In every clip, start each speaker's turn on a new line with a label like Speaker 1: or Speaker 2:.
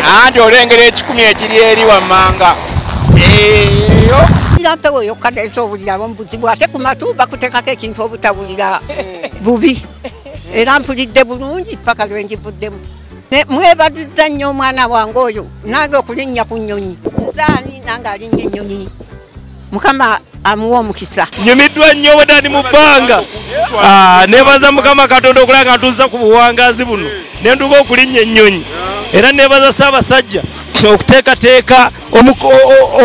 Speaker 1: Anti olengera ekikumi ekiri eri wammanga.
Speaker 2: Mpewo yokkateesa obuliramu mubuzibu ate ku matu bakuteekako ekintu obutabulira bubi. Era mpulidde bulungi paka lwe ngivuddemu. Mwebazizza nnyo omwana wange oyo nange okulinnya ku nnyonyi. Nzaani nange alinnya ennyonyi. Mukama amuwa omukisa.
Speaker 3: Nyumiddwa nnyo wadani mu bbanga. Neebaza Mukama Katonda okulanga ntuzza ku buwangazi buno. Ne nduga okulinnya ennyonyi. Era neebaza Ssaabasajja okuteekateeka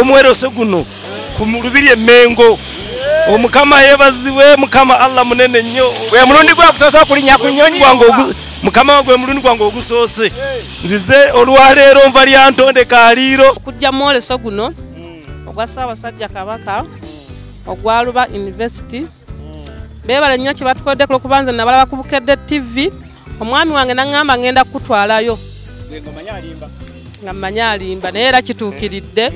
Speaker 3: omweroso guno ku lubiri Emmengo. Omukama yeebazibwe, Mukama Allah munene nnyo.
Speaker 1: Gwe mulundi gwakusoose okulinnya ku nnyonyi
Speaker 3: gwange Mukama gwe mulundi gwange ogusoose. Nzize olwaleero nva lya ntonde kaaliiro.
Speaker 4: Okujja mwoleso guno ogwa Ssaabasajja Kabaka ogwa Luba University. Beebale nnyo kye batukoddeko okuba nze nabalaba ku Bukedde TV. Omwami wange naŋŋamba ngenda kukutwalayo. Nga mmanyi alimba naye era kituukiridde.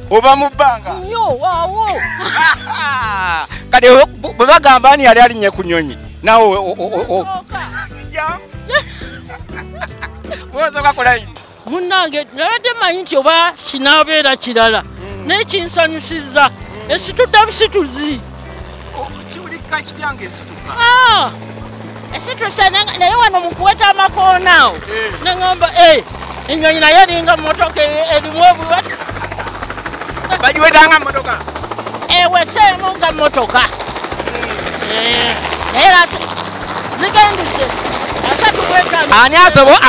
Speaker 1: Oba mu bbanga.
Speaker 4: Nnyo waawo.
Speaker 1: Kati bwe bagamba ani yali alinnye ku nnyonyi naawe bw'osooka ku layini.
Speaker 5: Munnange nabadde manyi nti oba kinaabeera kirala naye kinsanyusizza esitudda busituzi.
Speaker 1: Kiwulika kityange esituka.
Speaker 5: Esituse naye wano mu kuweta amakoona awo naŋŋamba ennyonyi naye eringa mmotoka erimu obuwata.
Speaker 1: Bagiwetanga mmotoka?
Speaker 5: Eweseemu nga mmotoka. Naye era zigenduse asatu bwetano.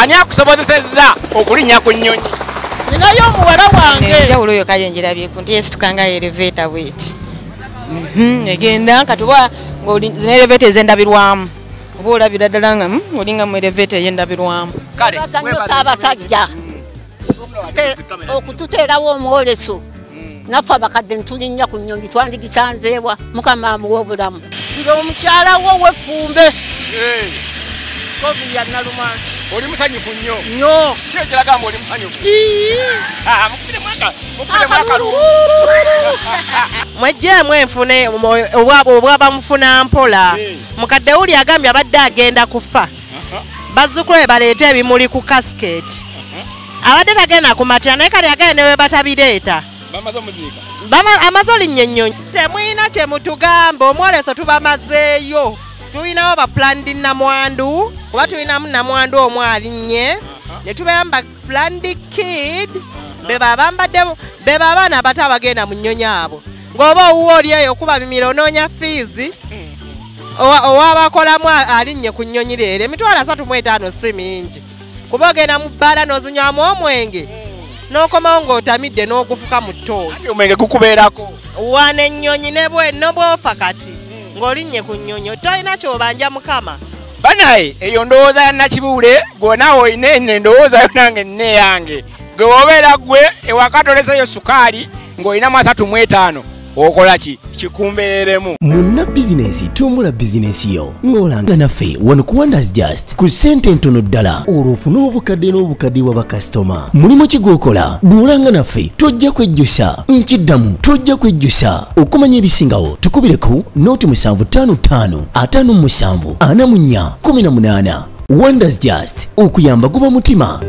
Speaker 1: Ani akusobozesezza okulinnya ku nnyonyi?
Speaker 5: Ninayo omuwala wange.
Speaker 6: Enjawulo oyo kale ngirabyeku nti esituka nga elevator bweti. Egenda kati oba zino elevator ez'endabirwamu. Oba olabira ddala nga olinga mu elevator ey'endabirwamu.
Speaker 2: Kale Ssaabasajja okututeerawo omwoleso. Naffe abakadde ntulinnya ku nnyonyi twandigisanzeewa. Mukama amuwa obulamu.
Speaker 5: Nga omukyala wo w'effumbe.
Speaker 1: Kovi ya Nalumansi. Oli musanyufu nnyo.
Speaker 5: Nnyo.
Speaker 1: Ki ekiraga mbu oli musanyufu? Mukubire mwaka lumu.
Speaker 6: Mwejjeemu enfune obwaba mufuna mpola. Mukadde wuli agambye abadde agenda kufa. Bazzukulu be baleete ebimuli ku kasiketi. Abadde tagenda kumatira naye kale agenda ne we batabireeta. Amaze olinnya ennyonyi. Temuyina kye mutugamba omwoleso tubamazeeyo. Tuyinawo baplandi namwandu kuba tuyinamu namwandu omu alinnye ne tubeeramu baplandi kid beba abaana abato abagenda mu nnyonyi abo. Ng'oba owuwa oli eyo okuba mimiro onoonya fiizi owabakolamu alinnye ku nnyonyi leero emitwalo 35 si mingi. Kuba ogenda mu bbaala n'ozinywamu omwenge n'okomawo ng'otamidde n'ogufuka mu ttooyi.
Speaker 1: Omwenge gukubeerako.
Speaker 6: Wana ennyonyi ne bw'ofa kati ng'olinnye ku nnyonyi tolina ky'obanja Mukama.
Speaker 1: Banaye eyo ndowooza ya Nakibuule gwonaawe olina eno endowooza yo nange nne yange. Gwe wobeera gwe ewaka toleseyo sukaali ng'olinamu 35 okola ki? Kikumbeereremu.
Speaker 7: Munna bizinensi tumbula bizinensi yo ng'olanga naffe wano ku Wonders Just ku ssente ntono ddala olwo ofune obukadde n'obukadde wa bakasitoma. Mulimu ki gw'okola duulanga naffe tojja kwejjusa nkiddamu tojja kwejjusa okumanya ebisingawo tukubireko nooti 755 57 44 18. Wonders Just okuyamba guba mutima.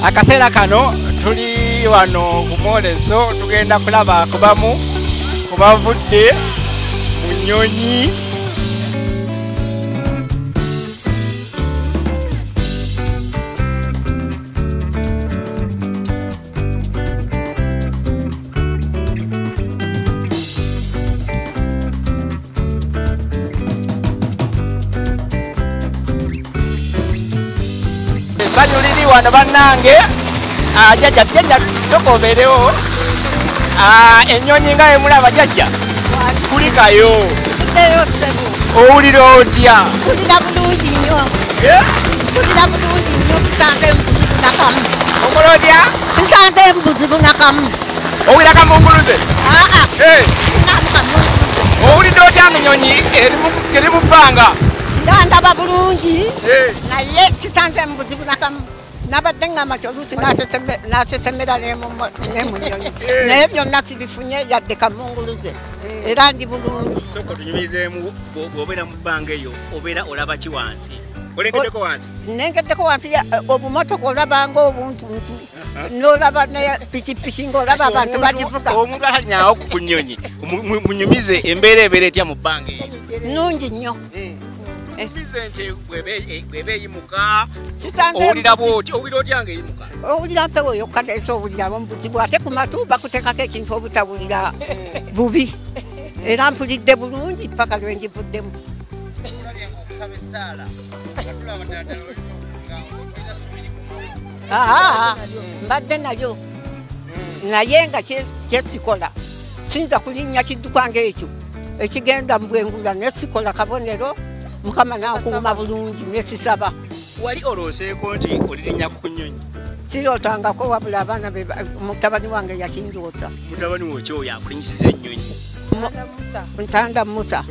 Speaker 1: Akaseera kano tuli wano ku mwoleso tugenda kulaba kubamu kubavudde mu nnyonyi. Essanyu liri wano bannange. Jajja tokoberewo. Ennyonyi nga emulaba jajja kulikayo owulira otya?
Speaker 2: Mpulira bulungi nnyo. Mpulira bulungi nnyo sisanze buzibu nakamu.
Speaker 1: Okola otya?
Speaker 2: Sisanze buzibu nakamu.
Speaker 1: Owulira kamunguluze?
Speaker 2: Nakamu.
Speaker 1: Owulidde otya ng'ennyonyi eri mu bbanga?
Speaker 2: Ndaba bulungi naye sisanze buzibu nakamu. Nabadde ng'amati oluusi nasesemera ne mu nnyonyi naye byonna sibifunye yadde kamunguluze era ndi bulungi.
Speaker 1: Soko tunyumizeemu bw'obeera mu bbanga eyo obeera olaba ki wansi? Olengeddeko wansi?
Speaker 2: Nengeddeko wansi obumotoka olabanga obuntuntu n'olaba ne pikipiki ng'olaba abantu bagivuga.
Speaker 1: Omuntu alinyawo ku nnyonyi munyumize embeera ebeera etya mu bbanga eyo?
Speaker 2: Nnungi nnyo.
Speaker 1: Nti bw'eba eyimuka owulira bw'oti owulira otya ng'eyimuka?
Speaker 2: Owulira mpewo yokka teesa owuliramu buzibu ate ku matu bakuteekako ekintu obutawulira bubi era mpulidde bulungi paka lwe ngivuddemu. Mbadde nalyo naye nga kyesikola siyinza kulinnya kidduka ng'ekyo ekigenda mu bwengula nesikola kabonero Mukama n'akuuma bulungi nesisaba.
Speaker 1: Wali olooseeko nti olirinnya ku nnyonyi?
Speaker 2: Sirootangako wabula abaana mutabani wange yakindoosa.
Speaker 1: Mutabani wo ki oyo akulinyisiza ennyonyi?
Speaker 2: Ntanda Musa.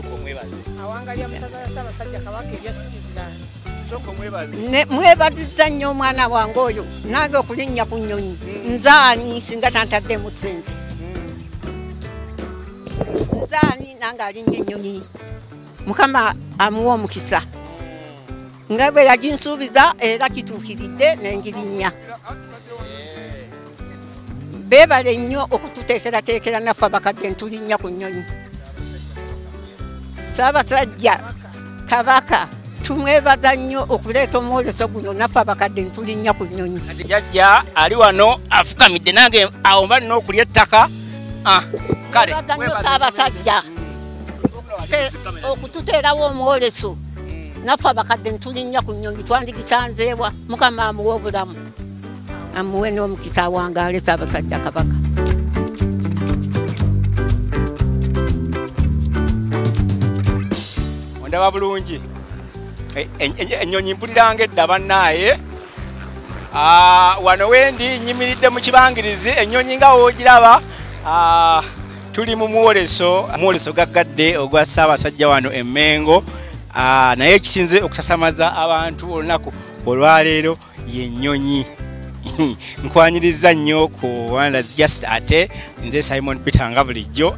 Speaker 2: Mwebazizza nnyo omwana wange oyo nange okulinnya ku nnyonyi nzaani singa tantaddemu ssente. Nzaani nange alinnya ennyonyi. Mukama amuwa omukisa nga bwe yaginsuubiza era kituukiridde nengirinnya. Beebale nnyo okututeekerateekera naffe abakadde ntulinnya ku nnyonyi. Ssaabasajja Kabaka tumwebaza nnyo okuleeta omwoleso guno naffe abakadde ntulinnya ku nnyonyi.
Speaker 1: Jajja ali wano afukamidde nange awo mba nina okulya ettaka. Kale
Speaker 2: Ssaabasajja okututeerawo omwoleso naffe abakadde ntulinnya ku nnyonyi twandigisanzeewa. Mukama amuwe obulamu amuwe n'omukisa awangaale Ssaabasajja Kabaka.
Speaker 1: Ondaba bulungi ennyonyi mpuliranga edda bannaaye. Wano wendi nyimiridde mu kibangirizi ennyonyi nga woogiraba. Tuli mu mwoleso gaggadde ogwa Ssaabasajja wano e Mengo. Naye ekisinze okusasamaza abantu olunaku olwaleero y'ennyonyi. Nkwanyiriza nnyo ku Wanda Just ate nze Simon Peter nga bulijjo.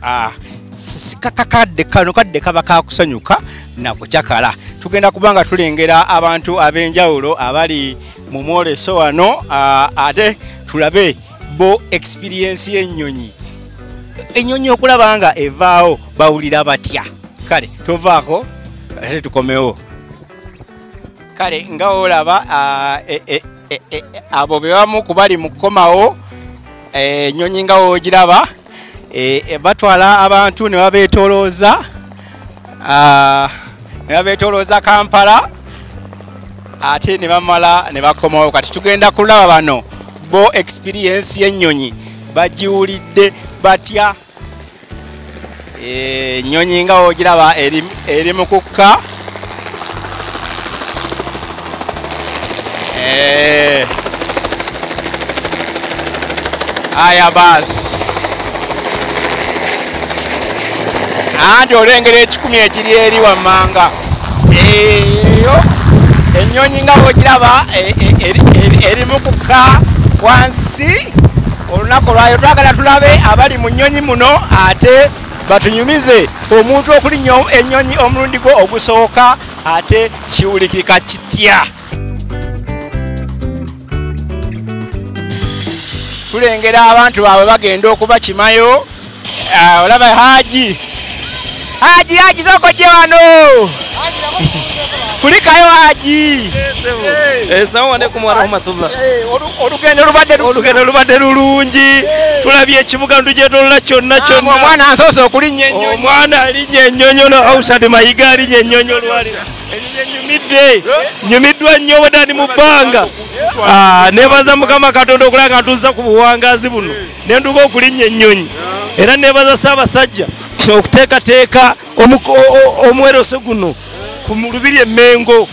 Speaker 1: Kakadde kano kadde kaba kakusanyuka nakukyakala. Tugenda kubanga tulengera abantu ab'enjawulo abali mu mwoleso wano ate tulabe bo experience y'ennyonyi. Ennyonyi okulaba nga evaawo bawulira batya. Kale tovaako ate tukomewo. Kale nga olaba abo be bamu ku bali mu kukomawo ennyonyi nga woogiraba batwala abantu ne babeetoolooza Kampala ate ne bamala ne bakomawo. Kati tugenda kulaba bano bo experience y'ennyonyi bagiwulidde batya. Ennyonyi nga woogiraba eri mu kukka. Aya basi anti olengera ekikumi ekiri eri wammanga. Eyo ennyonyi nga woogiraba eri mu kukka wansi. Olunaku lwayo twagala tulabe abali mu nnyonyi muno ate batunyumize omuntu okulinnya ennyonyi omulundi gwo ogusooka ate kiwulikika kitya. tulengera abantu baabwe bagenda okubakimayo. Olaba Haji soko gye wano kulikayo Haji.
Speaker 3: Assalamu alaikum warahmatullah.
Speaker 1: Olugendo
Speaker 3: lubadde lulungi, tulabye ekibuga ntugyetoolola kyonna.
Speaker 1: Omwana ansoose okulinnya ennyonyi.
Speaker 3: Omwana alinnye ennyonyi ono Ausad Mayiga alinnye ennyonyi olwalira. Nyumiddwa nnyo wedani mu bbanga. Neebaza Mukama Katonda okulaba nga ntuzza ku buwangazi buno ne nduga okulinnya ennyonyi. Era neebaza Ssaabasajja okuteekateeka omweroso guno ku Lubiri e Mengo.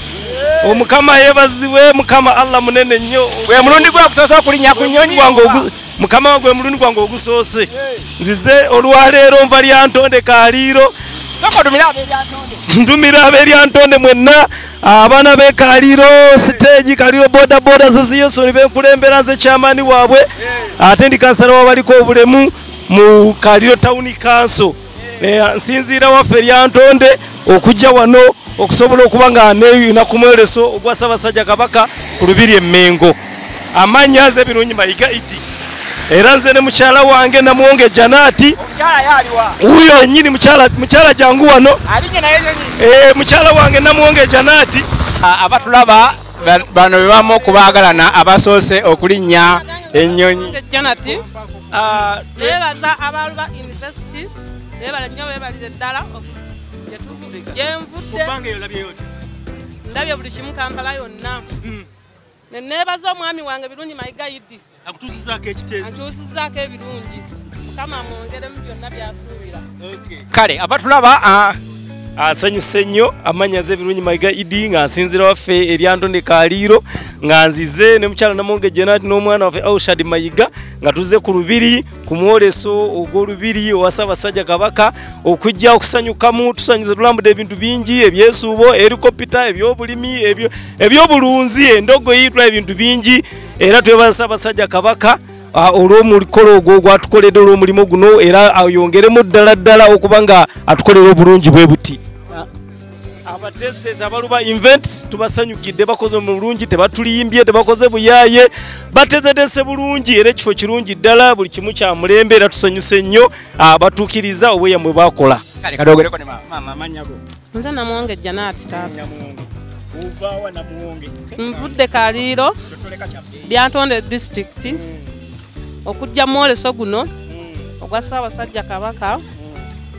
Speaker 3: Omukama yeebazibwe, Mukama Allah munene nnyo.
Speaker 1: Gwe mulundi gwa kusoose okulinnya ku nnyonyi
Speaker 3: Mukama gwe mulundi gwange ogusoose. Nzize olwaleero nva Lyantonde Kaliiro.
Speaker 1: Soko dumira ab'Eryantonde.
Speaker 3: Ndumira ab'Eryantonde mwenna, abaana b'e Kaliiro stage Kaliiro boda association benkulembera nze kyamaani waabwe. Ate ndi kansala w'abaliko obulemu mu Kaliiro Town Council. Nsinziira waffe Lyantonde okujja wano okusobola okuba nga neeyina ku mwereso ogwa Ssaabasajja Kabaka ku Lubiri e Mengo. Amannya nze Birungi Mayiga Idi. Era nze ne mukyala wange Namuwonge Janaati. Uyo nyini mukyala jangu wano. Mukyala wange Namuwonge Janaati.
Speaker 1: Abatulaba bano bebamu okubaagalana abasoose okulinnya ennyonyi.
Speaker 4: Janaati. Beebaza Abaluba University. Beebala nnyo beebalire ddala. Ndabye buli kimu Kampala yonna. Neebaza omwami wange Birungi Mayiga Idi.
Speaker 3: Akutuusizaako ekiteezi.
Speaker 4: Atuusizaako ebirungi. Mukama amwongeremu byonna by'asuubira.
Speaker 1: Kale abatulaba
Speaker 3: asanyuse nnyo amannya nze Birungi Mayiga Idi nga nsinzira waffe Eryantonde Kaliiro nga nzize ne mukyala Namuwonge Janaati n'omwana waffe Ausad Mayiga nga tuzze ku Lubiri ku mwoleso ogw'Olubiri owa Ssaabasajja Kabaka okujja okusanyukamu tusanyuze tulambudde ebintu bingi ebyesuubo helikopita ebyobulimi ebyobulunzi endogoyi tulaba ebintu bingi era twebaza Ssaabasajja Kabaka olw'omukolo ogwo gwatukoledde olw'omulimu guno era ayongeremu ddala okuba nga atukolera obulungi bwe buti. Abatesitesi Abaluba Invents tubasanyukidde, bakoze mu bulungi, tebatulimbye, tebakoze buyaaye, batezetese bulungi era ekifo kirungi ddala, buli kimu kya mulembe era tusanyuse nnyo batuukiriza obweyamwe bakola.
Speaker 1: Kale kadogereko ne mama amannya go.
Speaker 4: Nze Namuwonge Janaati taata.
Speaker 1: Ovaawa Namuwonge.
Speaker 4: Nvudde Kaliiro, Lyantonde district. Okujja mwoleso guno ogwa Ssaabasajja Kabaka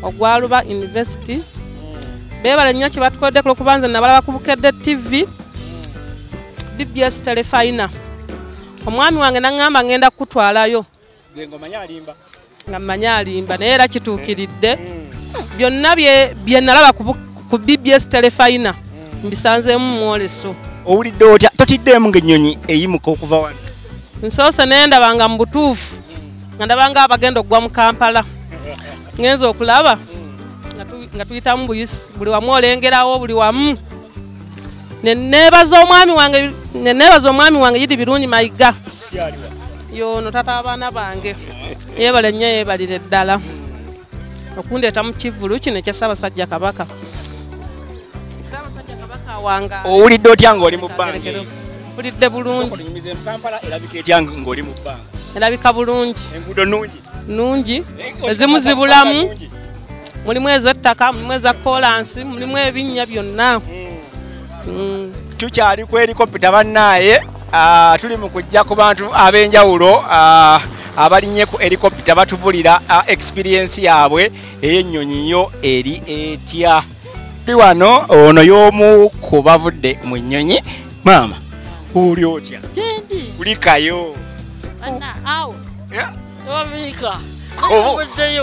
Speaker 4: ogwa Aluba University. Beebale nnyo kye batukoledde kuba nze nabalaba ku Bukedde TV BBS Telefina. Omwami wange naŋŋamba ngenda kukutwalayo nga mmanyi alimba naye era kituukiridde. Byonna bye nalaba ku BBS Telefina mbisanzeemu mwoleso.
Speaker 1: Owulidde otya totiddeemu ng'ennyonyi eyimuka okuva wano?
Speaker 4: Nsoose naye ndabanga mu butuufu nga ndabanga abagenda okugwa mu Kampala. Ngenza okulaba nga tuyitamu buyisi buli wamu olengerawo buli wamu. Neneebaza omwami wange Idi Birungi Mayiga. Yono tata abaana bange. Yeebale nnyo yeebalire ddala okundeeta mu kivulu kino ekya Ssaabasajja Kabaka. Ssaabasajja Kabaka wanga.
Speaker 1: Owulidde otya ng'oli mu bbanga?
Speaker 4: Mpulidde bulungi. Erabika bulungi.
Speaker 1: Enguudo
Speaker 4: nnungi. Ezimu zibulamu. Mulimu ez'ettaka, mulimu eza kolansi, mulimu ebinnya byonna.
Speaker 1: Tukyali ku helikopita bannaaye, tuli mu kujja ku bantu ab'enjawulo abalinnye ku helikopita batubulira experience yaabwe ey'ennyonyi yo eri etya. Tuli wano ono y'omu ku bavudde mu nnyonyi. Maama uli otya? Kulikayo.
Speaker 5: Awo. Wabika.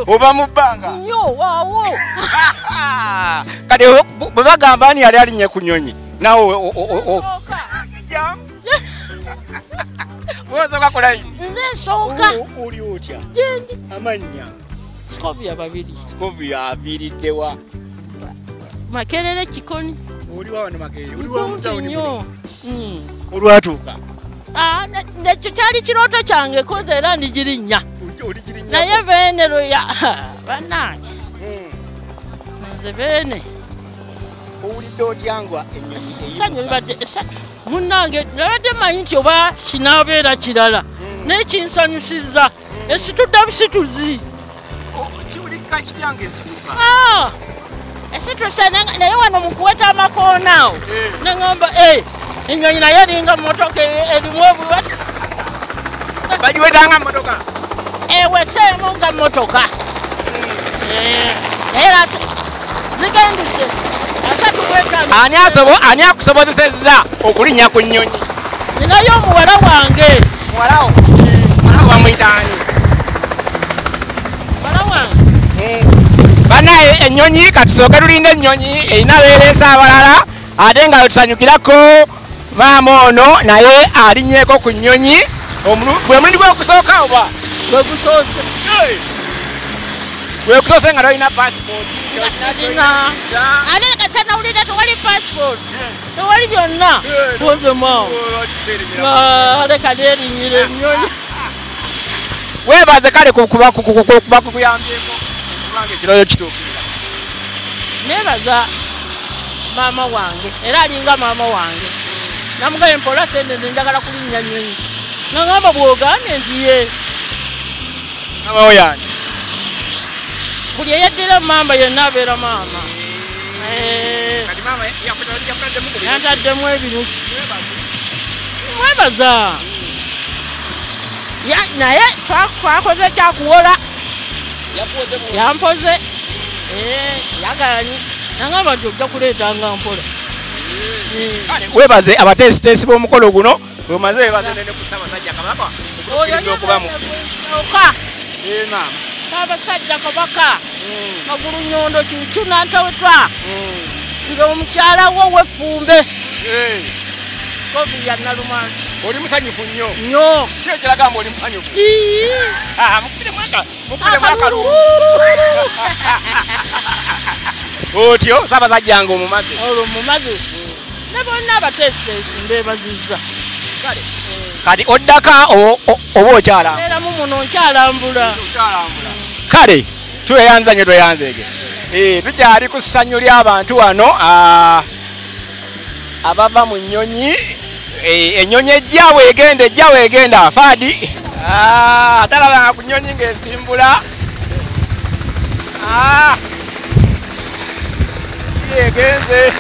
Speaker 1: Oba mu bbanga?
Speaker 5: Nnyo waawo.
Speaker 1: Kati bwe bagamba ani yali alinnye ku nnyonyi nawe osooka kulayi?
Speaker 5: Nze nsooka.
Speaker 1: Oli otya?
Speaker 5: Gyendi.
Speaker 1: Amannya?
Speaker 5: Sikovia babiri.
Speaker 1: Sikovia aviiriddewa?
Speaker 5: Makerere Kikoni.
Speaker 1: Oli wa wano Makerere? Oli wa mu tawuni
Speaker 5: nnyo.
Speaker 1: Olwatuuka?
Speaker 5: Ekyo kyali kirooto kyange koze era ndigirinnya. Naye beene loya bannange. Nze beene.
Speaker 1: Owulidde otya ngwa ennyonyi?
Speaker 5: Essanyu libadde munnange nabadde mmanyi nti oba kinaabeera kirala nekinsanyusiza esitudde busituzi
Speaker 1: kiwulika kityange esiruka
Speaker 5: esituse naye wano mukuweta amakoona awo neŋamba ennyonyi naye eringa motoka erimu obubata
Speaker 1: bagiwetanga motoka
Speaker 5: eweseemu nga motoka era zigenduse
Speaker 1: ani akusobozesezza okulinnya ku nnyonyi
Speaker 5: ninayo omuwala wange
Speaker 1: muwalawo bamwitaani
Speaker 5: muwala wange
Speaker 1: banaye ennyonyi katusooke tulinde ennyonyi erina beereesa abalala ate nga wetusanyukirako maama ono naye alinnyeko ku nnyonyi gwe mulundi gwekusooka oba
Speaker 5: gwegusoose
Speaker 1: gwegusoose nga tolina passport
Speaker 5: ate kasa nawulira tewali passport tewali byonna ozemao leka nerinyira ennyonyi
Speaker 1: weebaze kale kuba kukuyambyeko kubanga ekiroyo kituukirira
Speaker 5: nebaza maama wange era alinga maama wange namugaye mpola sendende njagala kulinnya nnyonyi nagamba bwogambye nti ye
Speaker 1: amawo yange
Speaker 5: buli eyeddira mamba yenna abeera maama yantaddemu ebirusi mwebaza naye twakoze kyakuwola yampoze yaganyi nagamba nti ojja kuleetanga mpola
Speaker 1: webaze abateesiteesi b'omukolo guno wemaze webaze nene ku Ssaabasajja Kabaka okubamu
Speaker 5: Ssaabasajja Kabaka magulu nyondo kyukyu nantawetwa ng'omukyala wo w'effumbe kovi ya Nalumansi
Speaker 1: oli musanyufu nnyo
Speaker 5: nnyo
Speaker 1: ki ekiraga mbu oli musanyufu mukubire mwakalubu otyo Ssaabasajja nga omumaze
Speaker 5: olwo mumaze ne bonna abateesiteesi mbeebazizza
Speaker 1: kati oddaka oba okyalamba
Speaker 5: eramu muno nkyalambula
Speaker 1: kale tweyanzanye tweyanzege tukyali ku ssanyu ly'abantu wano abava mu nnyonyi ennyonyi ejja weegenda Faadi atalabanga ku nnyonyi ng'esimbula egenze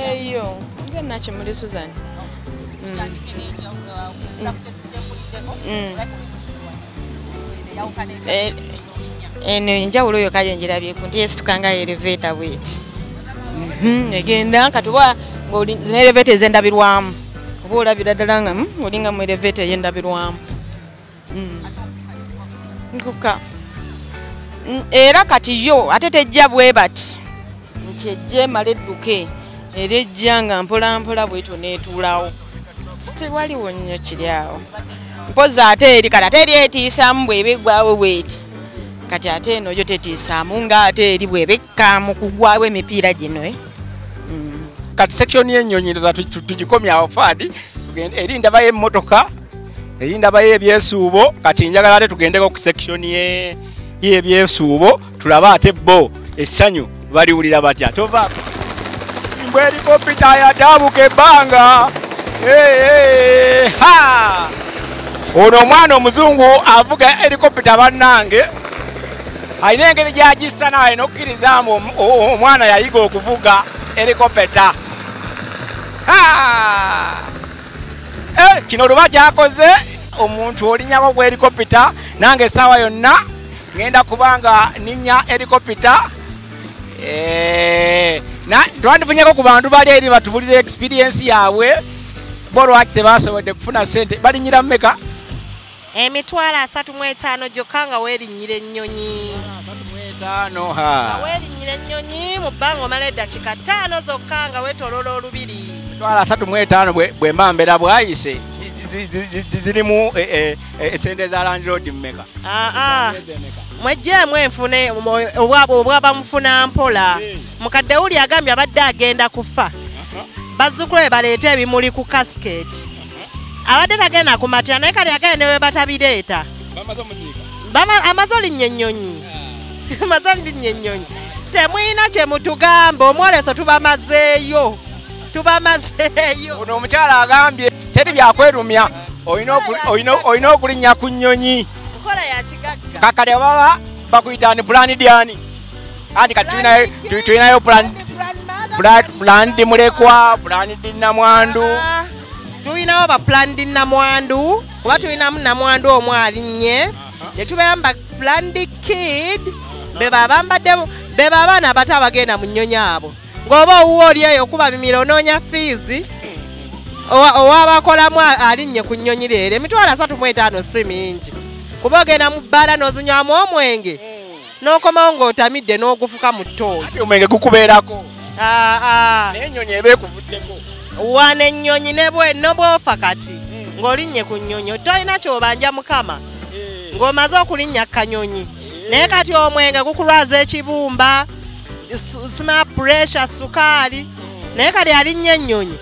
Speaker 8: Video. Nze nakimuli Susan. Enjawulo yo kale njirabyeko nti yesitukanga elevator wait. Egenda kati oba ng'olina elevator ezendabirwamu oba olabira ddala nga olinga mu elevator eyendabirwamu. Nkuka era kati yo ate tejja bwe bati nti ejja emala edduke era ejja nga mpola mpola bwetyo neetuulawo tewaliwo nnyo kiri awo mpozi ate eri kati ate eri etiisaamu bw'ebeggwawo bweti kati ate eno yo tetiisaamu ng'ate eri bw'ebekka mu kugwawo emipiira gino
Speaker 1: kati section y'ennyonyi ndoza tugikomyawo Faadi eri ndabayo emmotoka eri ndabayo ebyesuubo kati njagala ate tugendeko ku section y'ebyesuubo tulabe ate bo essanyu baliwulira batya tova mbwe helikopita yadaabuka ebbanga ono omwana omuzungu avuga helikopita bannange alina engeri gyagissa nawe nokkirizamu omwana yayiga okuvuga helikopita kino luba kyakoze omuntu olinyako ku helikopita nange essaawa yonna ngenda kubanga ninya helikopita twandifunyeko ku bantu bali eri batubulira experience yaabwe bo lwaki tebasobodde kufuna ssente balinyira mmeka
Speaker 6: emitwalo 35 gyokka nga weerinnyira ennyonyi weerinnyira ennyonyi mu bbanga omala eddakiika 5 zokka nga weetolola olubiri
Speaker 1: emitwalo 35 bwe mbambera bwayise zirimu esente za Land Road mmeka
Speaker 6: mwejjeemu enfune obwaba mufuna mpola mukadde wuli agambye abadde agenda kufa bazzukulu be baleeta ebimuli ku kasiketi abadde tagenda kumatira naye kati agende we batabireeta amaze olinnya ennyonyi amaze olinnya ennyonyi temwina kye mutugamba omwoleso tubamazeeyo tubamazeeyo.
Speaker 1: Ono omukyala agambye teri byakwerumya olina okulinnya ku nnyonyi.
Speaker 6: Nkola ya kigagga.
Speaker 1: Kakale baba bakuyita ni Brandani. Andi kati tulinayo Brandi mulekwa, Brandi namwandu.
Speaker 6: Tulinawo ba Brandi namwandu. Kuba tulinamu namwandu omu alinnye. Ne tubayamba Brandi Kid. Beba abaana abato abagenda mu nnyonyi abo. Ng'oba owuwo oli eyo okuba bimiro onoonya fiizi. Owabakolamu alinnye ku nnyonyi leero. Emitwalo 35 si mingi. Kuba ogenda mu bbaala n'ozinywamu omwenge. N'okomawo ng'otamidde n'ogufuka mu ttooyi.
Speaker 1: Omwenge gukubeerako. N'ennyonyi eba ekuvuddeko.
Speaker 6: Wano ennyonyi ne bwenno bw'ofa kati ng'olinnye ku nnyonyi tolina ky'obanja mukama ng'omaze okulinnya kanyonyi. Naye kati omwenge gukulwaza ekibumba, smart pressure, sukaali. Naye kati alinnye ennyonyi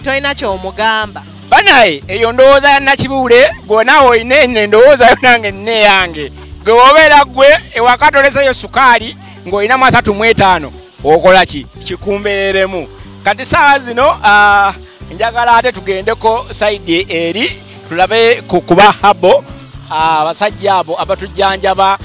Speaker 6: tolina ky'omugamba.
Speaker 1: Banaye eyo ndowooza ya Nakibuule gwonawe olina endowooza yo nange nne yange. Gwe wobeera gwe ewaka toleseyo sukaali ng'olina 35 okola ki kikumbeeremu. Kati saawa zino njagala ate tugendeko sayidi eri tulabe kuba habo abasajja abo abatujjanjaba